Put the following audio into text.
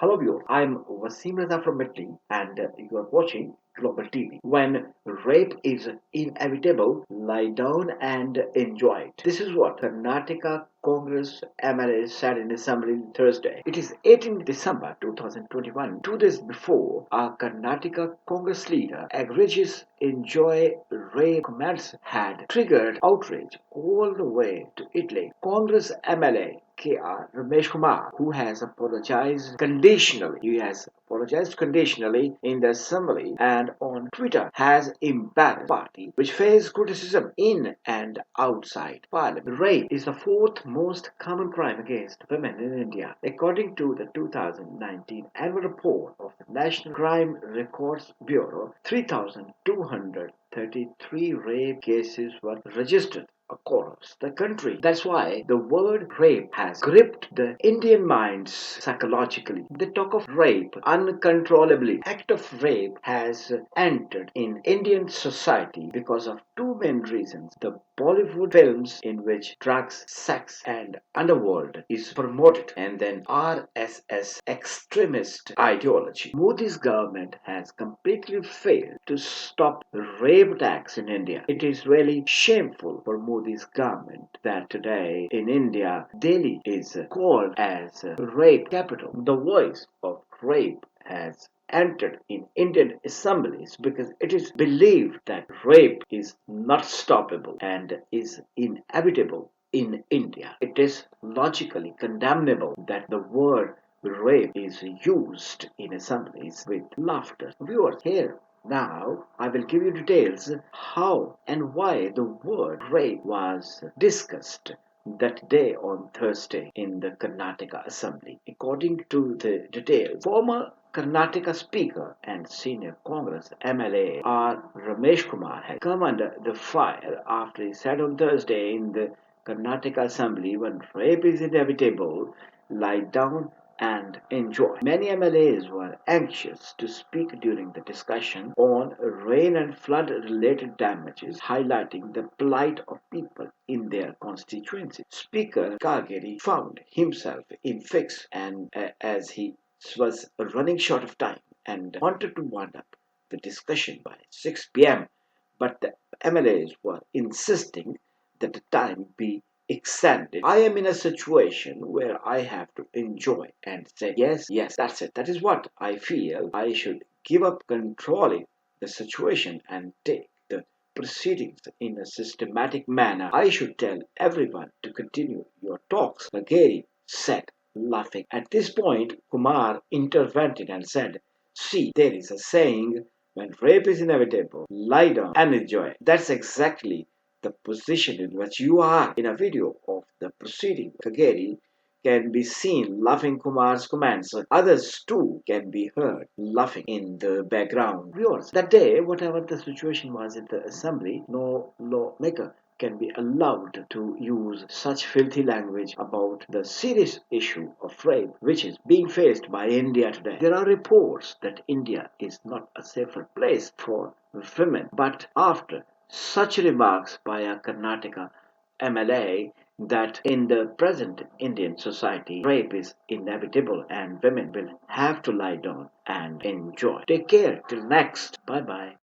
Hello viewers, I'm Wasim Raza from Italy and you are watching Globbal Tv. When rape is inevitable, lie down and enjoy it. This is what Karnataka Congress MLA said in Assembly Thursday. It is 18 December 2021. 2 days before, our Karnataka Congress leader egregious enjoy rape comments had triggered outrage all the way to Italy. Congress MLA KR Ramesh Kumar, who has apologized conditionally. He has apologized conditionally in the assembly and on Twitter has embarrassed the party which faces criticism in and outside parliament. Rape is the fourth most common crime against women in India, according to the 2019 annual report of the National Crime Records Bureau. 3,233 rape cases were registered across the country. That's why the word rape has gripped the Indian minds psychologically. They talk of rape uncontrollably. Act of rape has entered in Indian society because of two main reasons. The Bollywood films in which drugs, sex and underworld is promoted, and then RSS extremist ideology. Modi's government has completely failed to stop rape attacks in India. It is really shameful for Modi's government that today in India, Delhi is called as rape capital. The voice of rape has entered in Indian assemblies because it is believed that rape is not stoppable and is inevitable in India. It is logically condemnable that the word rape is used in assemblies with laughter. Viewers, here now, I will give you details how and why the word rape was discussed that day on Thursday in the Karnataka Assembly. According to the details, former Karnataka Speaker and Senior Congress MLA R. Ramesh Kumar had come under the fire after he said on Thursday in the Karnataka Assembly, when rape is inevitable, lie down and enjoy. Many MLAs were anxious to speak during the discussion on rain and flood related damages, highlighting the plight of people in their constituency. Speaker Kageri found himself in fix and as he was running short of time and wanted to wind up the discussion by 6 p.m. But the MLAs were insisting that the time be extended. I am in a situation where I have to enjoy and say, yes, yes, that's it. That is what I feel. I should give up controlling the situation and take the proceedings in a systematic manner. I should tell everyone to continue your talks, Bagheeri said, laughing. At this point, Kumar intervened and said, see, there is a saying, when rape is inevitable, lie down and enjoy. That's exactly the position in which you are. In a video of the proceeding, Kageri can be seen laughing Kumar's comments. Others too can be heard laughing in the background. Viewers, that day, whatever the situation was in the assembly, no lawmaker can be allowed to use such filthy language about the serious issue of rape which is being faced by India today. There are reports that India is not a safer place for women, but after such remarks by a Karnataka MLA that in the present Indian society, rape is inevitable and women will have to lie down and enjoy. Take care till next. Bye bye.